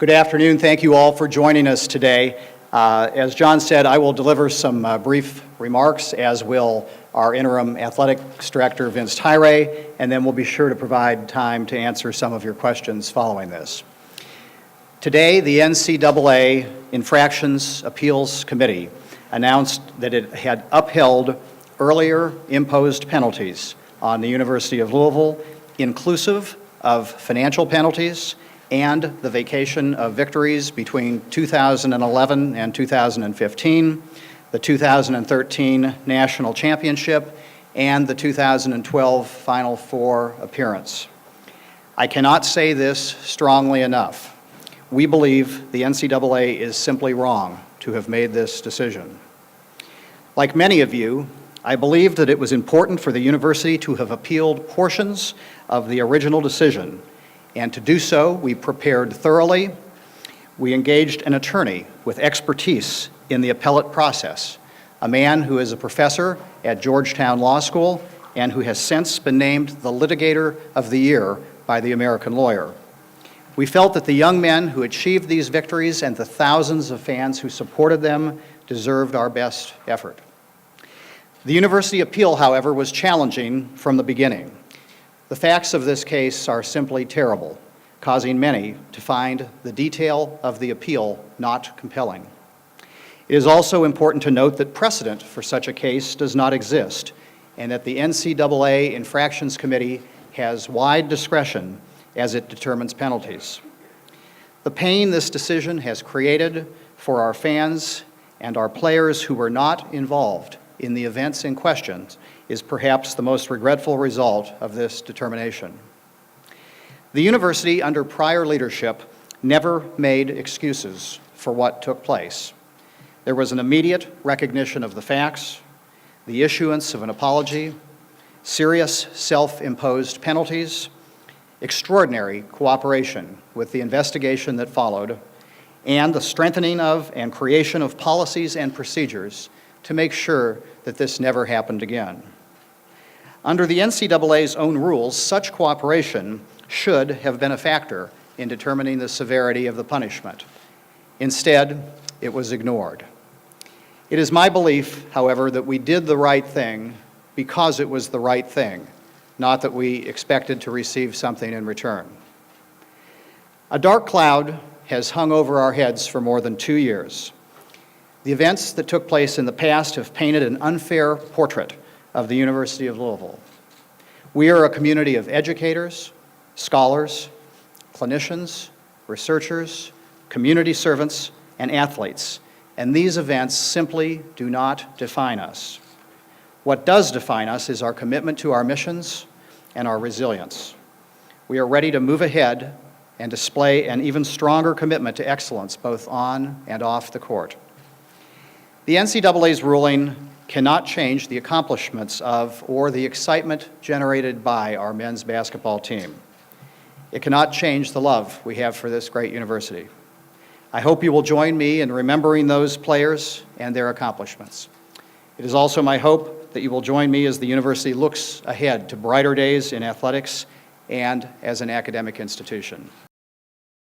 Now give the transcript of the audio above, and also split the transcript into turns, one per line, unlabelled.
Good afternoon. Thank you all for joining us today. As John said, I will deliver some brief remarks, as will our interim athletics director, Vince Tyre, and then we'll be sure to provide time to answer some of your questions following this. Today, the NCAA Infractions Appeals Committee announced that it had upheld earlier imposed penalties on the University of Louisville, inclusive of financial penalties and the vacation of victories between 2011 and 2015, the 2013 National Championship, and the 2012 Final Four appearance. I cannot say this strongly enough. We believe the NCAA is simply wrong to have made this decision. Like many of you, I believe that it was important for the university to have appealed portions of the original decision, and to do so, we prepared thoroughly. We engaged an attorney with expertise in the appellate process, a man who is a professor at Georgetown Law School and who has since been named the Litigator of the Year by the American Lawyer. We felt that the young men who achieved these victories and the thousands of fans who supported them deserved our best effort. The university appeal, however, was challenging from the beginning. The facts of this case are simply terrible, causing many to find the detail of the appeal not compelling. It is also important to note that precedent for such a case does not exist, and that the NCAA Infractions Committee has wide discretion as it determines penalties. The pain this decision has created for our fans and our players who were not involved in the events in question is perhaps the most regretful result of this determination. The university, under prior leadership, never made excuses for what took place. There was an immediate recognition of the facts, the issuance of an apology, serious self-imposed penalties, extraordinary cooperation with the investigation that followed, and the strengthening of and creation of policies and procedures to make sure that this never happened again. Under the NCAA's own rules, such cooperation should have been a factor in determining the severity of the punishment. Instead, it was ignored. It is my belief, however, that we did the right thing because it was the right thing, not that we expected to receive something in return. A dark cloud has hung over our heads for more than 2 years. The events that took place in the past have painted an unfair portrait of the University of Louisville. We are a community of educators, scholars, clinicians, researchers, community servants, and athletes, and these events simply do not define us. What does define us is our commitment to our missions and our resilience. We are ready to move ahead and display an even stronger commitment to excellence both on and off the court. The NCAA's ruling cannot change the accomplishments of or the excitement generated by our men's basketball team. It cannot change the love we have for this great university. I hope you will join me in remembering those players and their accomplishments. It is also my hope that you will join me as the university looks ahead to brighter days in athletics and as an academic institution.